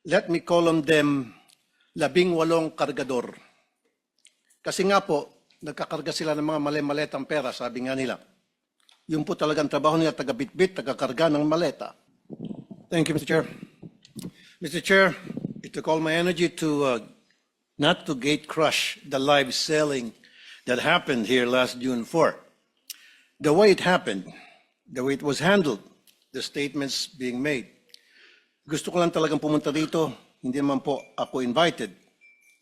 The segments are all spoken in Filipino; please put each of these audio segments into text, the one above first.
Let me call on them 18 kargador. Kasi nga po, nagkakarga sila ng mga mali-maletang pera, sabi nga nila. Yung po talagang trabaho nila, taga-bitbit, taga-karga ng maleta. Thank you, Mr. Chair. Mr. Chair, it took all my energy to not to gate crush the live selling that happened here last June 4. The way it happened, the way it was handled, the statements being made. Gusto ko lang talagang pumunta dito, hindi naman po ako invited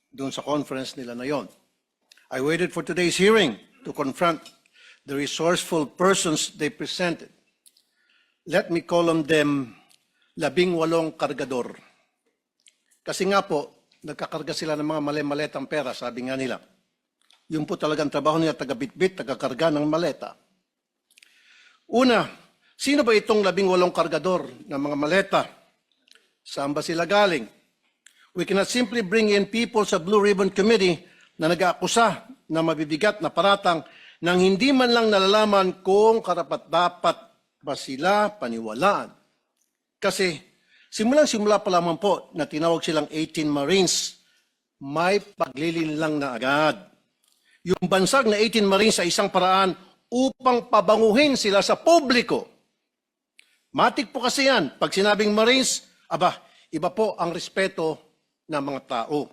doon sa conference nila na yon. I waited for today's hearing to confront the resourceful persons they presented. Let me call on them 18 kargador. Kasi nga po, nagkakarga sila ng mga mali-maletang pera, sabi nga nila. Yung po talagang trabaho nila, taga-bitbit, taga-karga ng maleta. Una, sino ba itong 18 kargador ng mga maleta? Saan ba sila galing? We cannot simply bring in people sa Blue Ribbon Committee na nag-aakusa na mabibigat na paratang nang hindi man lang nalalaman kung karapat-dapat ba sila paniwalaan. Kasi simulang-simula pa lamang po na tinawag silang 18 Marines, may paglilinlang na agad. Yung bansag na 18 Marines sa isang paraan upang pabanguhin sila sa publiko. Matik po kasi yan. Pag sinabing Marines, iba po ang respeto ng mga tao.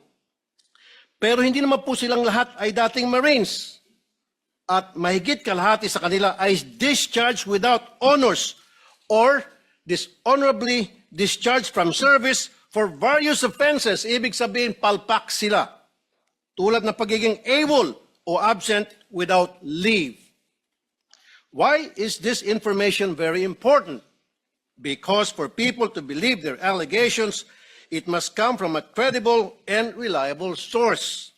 Pero hindi naman po silang lahat ay dating Marines. At mahigit kalahati sa kanila ay discharged without honors or dishonorably discharged from service for various offenses. Ibig sabihin, palpak sila. Tulad ng pagiging AWOL o absent without leave. Why is this information very important? Because for people to believe their allegations, it must come from a credible and reliable source.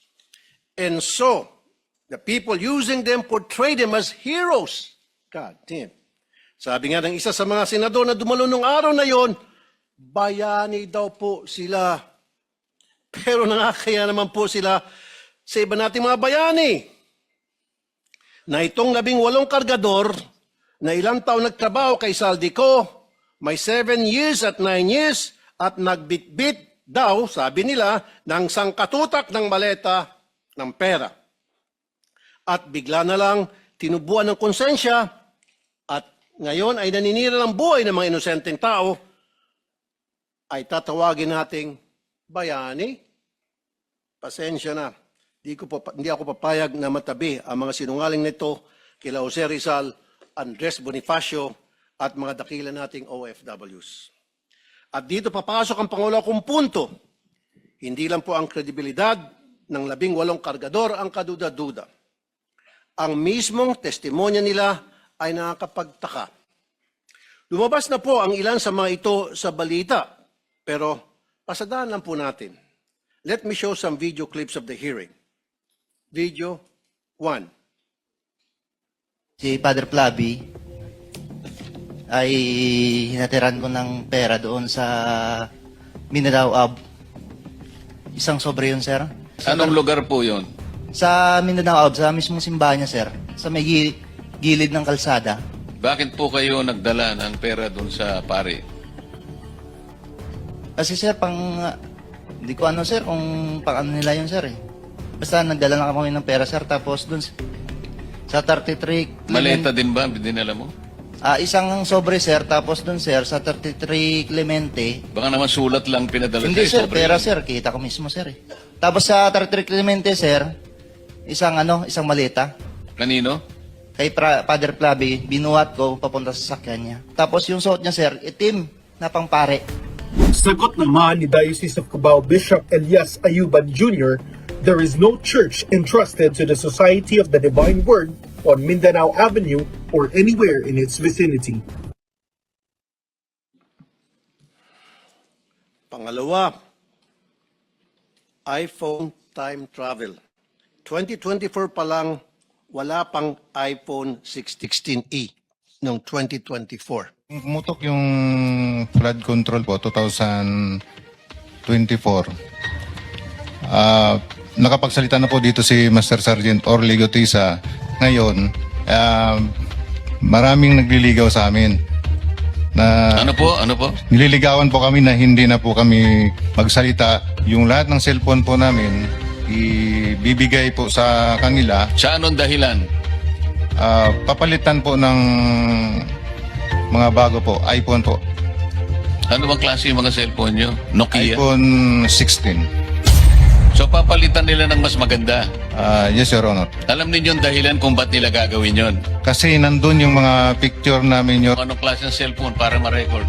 And so, the people using them portray them as heroes. God damn. Sabi nga ng isa sa mga senador na dumalo nung araw na yon, bayani daw po sila. Pero nakakaya naman po sila sa iba nating mga bayani. Na itong 18 kargador na ilang taon nagtrabaho kay Saldico, may 7 years at 9 years, at nagbitbit daw, sabi nila, ng sangkatutak ng maleta ng pera. At bigla na lang tinubuan ng konsensya at ngayon ay naninira ng buhay ng mga inosenteng tao, ay tatawagin nating bayani. Pasensya na. Hindi ako papayag na matabi ang mga sinungaling nito kila Jose Rizal, Andres Bonifacio at mga dakila nating OFWs. At dito papasok ang pangulo kong punto. Hindi lang po ang kredibilidad ng 18 kargador ang kaduda-duda. Ang mismong testimonya nila ay nakakapagtaka. Lumabas na po ang ilan sa mga ito sa balita, pero pasadaan lang po natin. Let me show some video clips of the hearing. Video 1. Si Father Flavi ay hinatiran ko ng pera doon sa Mindanao Ab. Isang sobre yun, sir. Anong lugar po yun? Sa Mindanao Ab, sa mismong simbahan niya, sir. Sa may gilid ng kalsada. Bakit po kayo nagdala ng pera doon sa pari? Kasi, sir, hindi ko ano, sir, kung pang ano nila yun, sir, eh. Basta nagdala lang kami ng pera, sir. Tapos doon sa 33... Maleta din ba dinala mo? Isang sobre, sir. Tapos doon, sir, sa 33 Clemente. Baka naman sulat lang pinadala Hindi, kayo sir. sobre Pera, yun. sir. Kita ko mismo, sir, eh. Tapos sa 33 Clemente, sir, isang maleta. Kanino? Kay Father Flavi, binuhat ko papunta sa sakyan niya. Tapos yung suot niya, sir, itim na pangpare. Sagot naman ni Diocese of Cubao Bishop Elias Ayuban Jr., there is no church entrusted to the Society of the Divine Word on Mindanao Avenue or anywhere in its vicinity. Pangalawa, iPhone time travel. 2024 pa lang, wala pang iPhone 16e noong 2024. Pumutok yung flood control po, 2024. Nakapagsalita na po dito si Master Sergeant Orly Gotisa. Ngayon, maraming nagliligaw sa amin na Ano po? Ano po? nililigawan po kami na hindi na po kami magsalita. Yung lahat ng cellphone po namin, ibibigay po sa kanila. Sa anong dahilan? Papalitan po ng mga bago po, iPhone po. Ano bang klase yung mga cellphone nyo? Nokia? iPhone 16. So papalitan nila ng mas maganda. Yes, Your Honor. Alam ninyo yung dahilan kung ba't nila gagawin yon? Kasi nandun yung mga picture namin, Your Anong klase ng cellphone para ma-record?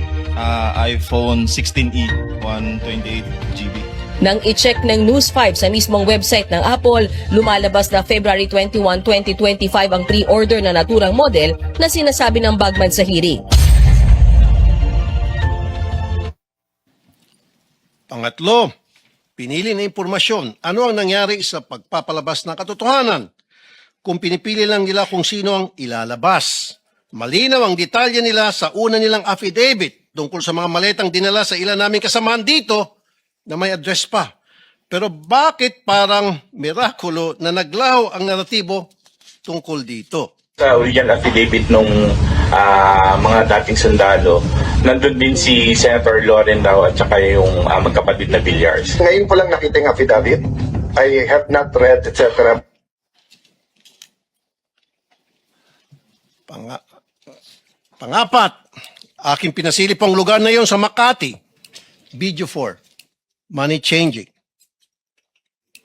iPhone 16e, 128 GB. Nang i-check ng News 5 sa mismong website ng Apple, lumalabas na February 21, 2025 ang pre-order na naturang model na sinasabi ng Bagman sa hearing. Pangatlo, pinili na impormasyon. Ano ang nangyari sa pagpapalabas ng katotohanan? Kung pinipili lang nila kung sino ang ilalabas. Malinaw ang detalye nila sa una nilang affidavit tungkol sa mga maletang dinala sa ilan naming kasamahan dito na may address pa. Pero bakit parang mirakulo na naglaho ang naratibo tungkol dito? Sa original affidavit nung mga dating sundalo, nandun din si Senator Loren daw at saka yung magkapatid na Villars. Ngayon ko lang nakita yung affidavit. I have not read, etc. Pangapat, aking pinasilip ang lugar na yon sa Makati. Video 4, money changing.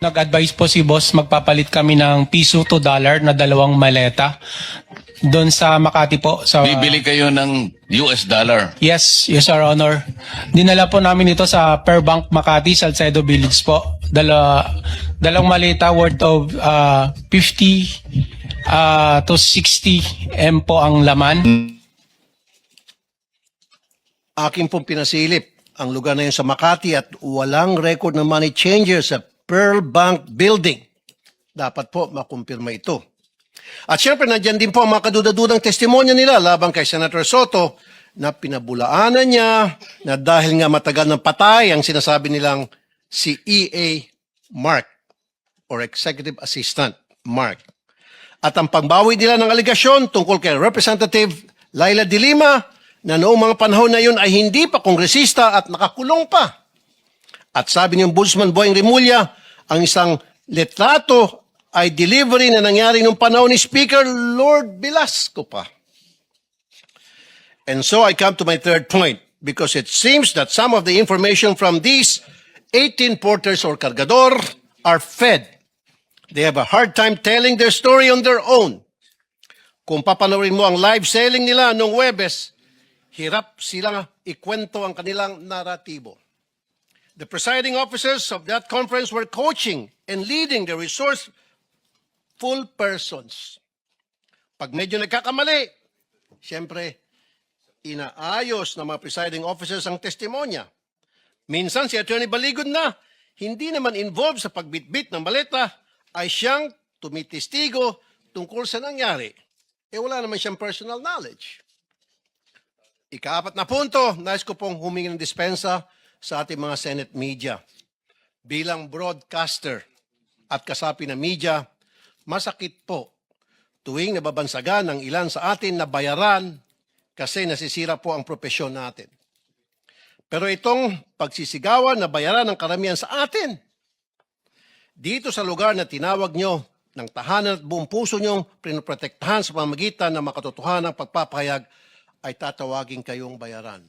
Nag-advise po si boss, magpapalit kami ng piso to dollar na 2 maleta doon sa Makati po. Sa, Bibili kayo ng US dollar. Yes, Your Honor. Dinala po namin ito sa Per Bank Makati, Salcedo Village po. Dalawang maleta worth of 50 to 60 M po ang laman. Aking pong pinasilip ang lugar na yun sa Makati at walang record ng money changer sa Pearl Bank Building. Dapat po makumpirma ito. At syempre, nandyan din po ang mga kadudadudang testimonya nila laban kay Senator Soto na pinabulaanan niya na dahil nga matagal ng patay ang sinasabi nilang si E.A. Mark or Executive Assistant Mark. At ang pagbawi nila ng aligasyon tungkol kay Representative Laila de Lima na noong mga panahon na yun ay hindi pa kongresista at nakakulong pa. At sabi ni Ombudsman Boying Remulla, ang isang letrato ay delivery na nangyari nung panahon ni Speaker Lord Velasco pa. And so I come to my third point because it seems that some of the information from these 18 porters or cargador are fed. They have a hard time telling their story on their own. Kung papanoorin mo ang live selling nila nung Webes, hirap silang ikwento ang kanilang naratibo. The presiding officers of that conference were coaching and leading the resourceful persons. Pag medyo nagkakamali, siyempre, inaayos ng mga presiding officers ang testimonya. Minsan si Attorney Baligod na, hindi naman involved sa pagbitbit ng maleta, ay siyang tumitistigo tungkol sa nangyari. Wala naman siyang personal knowledge. Ika-4 na punto, nais ko pong humingi ng dispensa sa ating mga Senate media. Bilang broadcaster at kasapi ng media, masakit po tuwing nababansagan ng ilan sa atin na bayaran kasi nasisira po ang propesyon natin. Pero itong pagsisigawan na bayaran ng karamihan sa atin, dito sa lugar na tinawag nyo ng tahanan at buong puso nyong pinoprotektahan sa pamamagitan ng makatotohanang pagpapahayag, ay tatawagin kayong bayaran.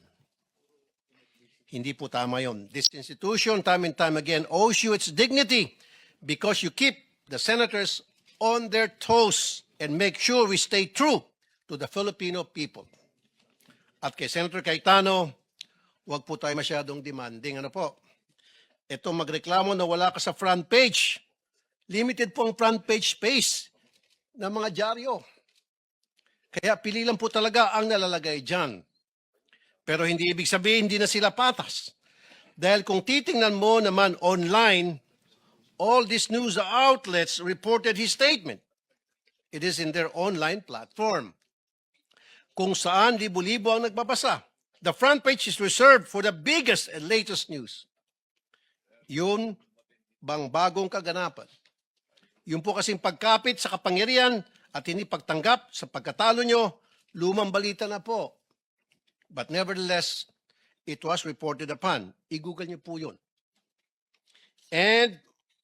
Hindi po tama yun. This institution, time and time again, owes you its dignity because you keep the senators on their toes and make sure we stay true to the Filipino people. At kay Senator Cayetano, huwag po tayo masyadong demanding. Ano po? Ito magreklamo na wala ka sa front page. Limited po ang front page space ng mga dyaryo. Kaya pili lang po talaga ang nalalagay dyan. Pero hindi ibig sabihin hindi na sila patas. Dahil kung titingnan mo naman online, all these news outlets reported his statement. It is in their online platform. Kung saan libo-libo ang nagbabasa. The front page is reserved for the biggest and latest news. Yun bang bagong kaganapan? Yun po kasing pagkapit sa kapangyarihan at hindi pagtanggap sa pagkatalo nyo, lumang balita na po. But nevertheless, it was reported upon. I-google niyo po yun. And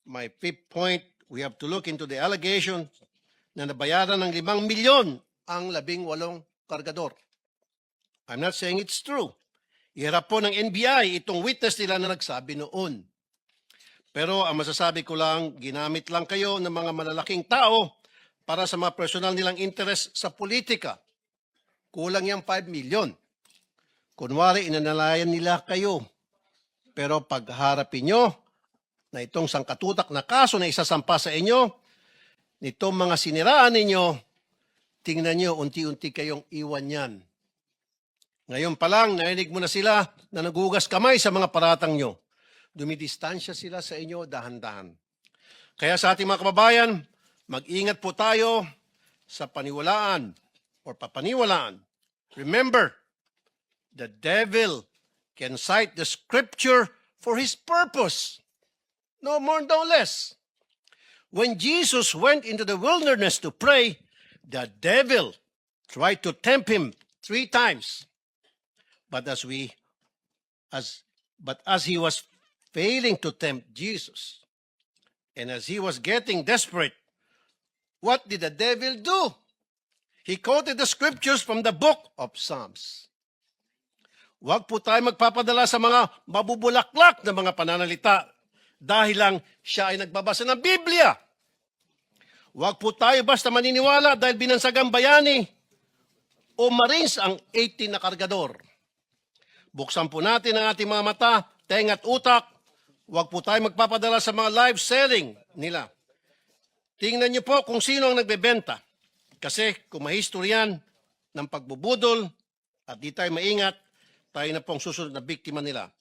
my fifth point, we have to look into the allegation na nabayaran ng 5 milyon ang 18 kargador. I'm not saying it's true. Iharap po ng NBI itong witness nila na nagsabi noon. Pero ang masasabi ko lang, ginamit lang kayo ng mga malalaking tao para sa mga personal nilang interest sa politika. Kulang yung 5 milyon. Kunwari, inanalayan nila kayo. Pero pagharapin nyo na itong sangkatutak na kaso na isasampa sa inyo, nitong mga siniraan ninyo, tingnan nyo, unti-unti kayong iwan yan. Ngayon pa lang, narinig mo na sila na nagugas kamay sa mga paratang nyo. Dumidistansya sila sa inyo dahan-dahan. Kaya sa ating mga kababayan, mag-ingat po tayo sa paniwalaan or papaniwalaan. Remember, the devil can cite the scripture for his purpose. No more, no less. When Jesus went into the wilderness to pray, the devil tried to tempt him 3 times. But as he was failing to tempt Jesus, and as he was getting desperate, what did the devil do? He quoted the scriptures from the book of Psalms. Huwag po tayo magpapadala sa mga mabubulaklak na mga pananalita dahil lang siya ay nagbabasa ng Biblia. Huwag po tayo basta maniniwala dahil binansagang bayani o Marines ang 18 na kargador. Buksan po natin ang ating mga mata, tenga at utak. Huwag po tayo magpapadala sa mga live selling nila. Tingnan niyo po kung sino ang nagbebenta. Kasi kung mahistoryan ng pagbubudol at di tayo maingat, tayo na pong susunod na biktima nila.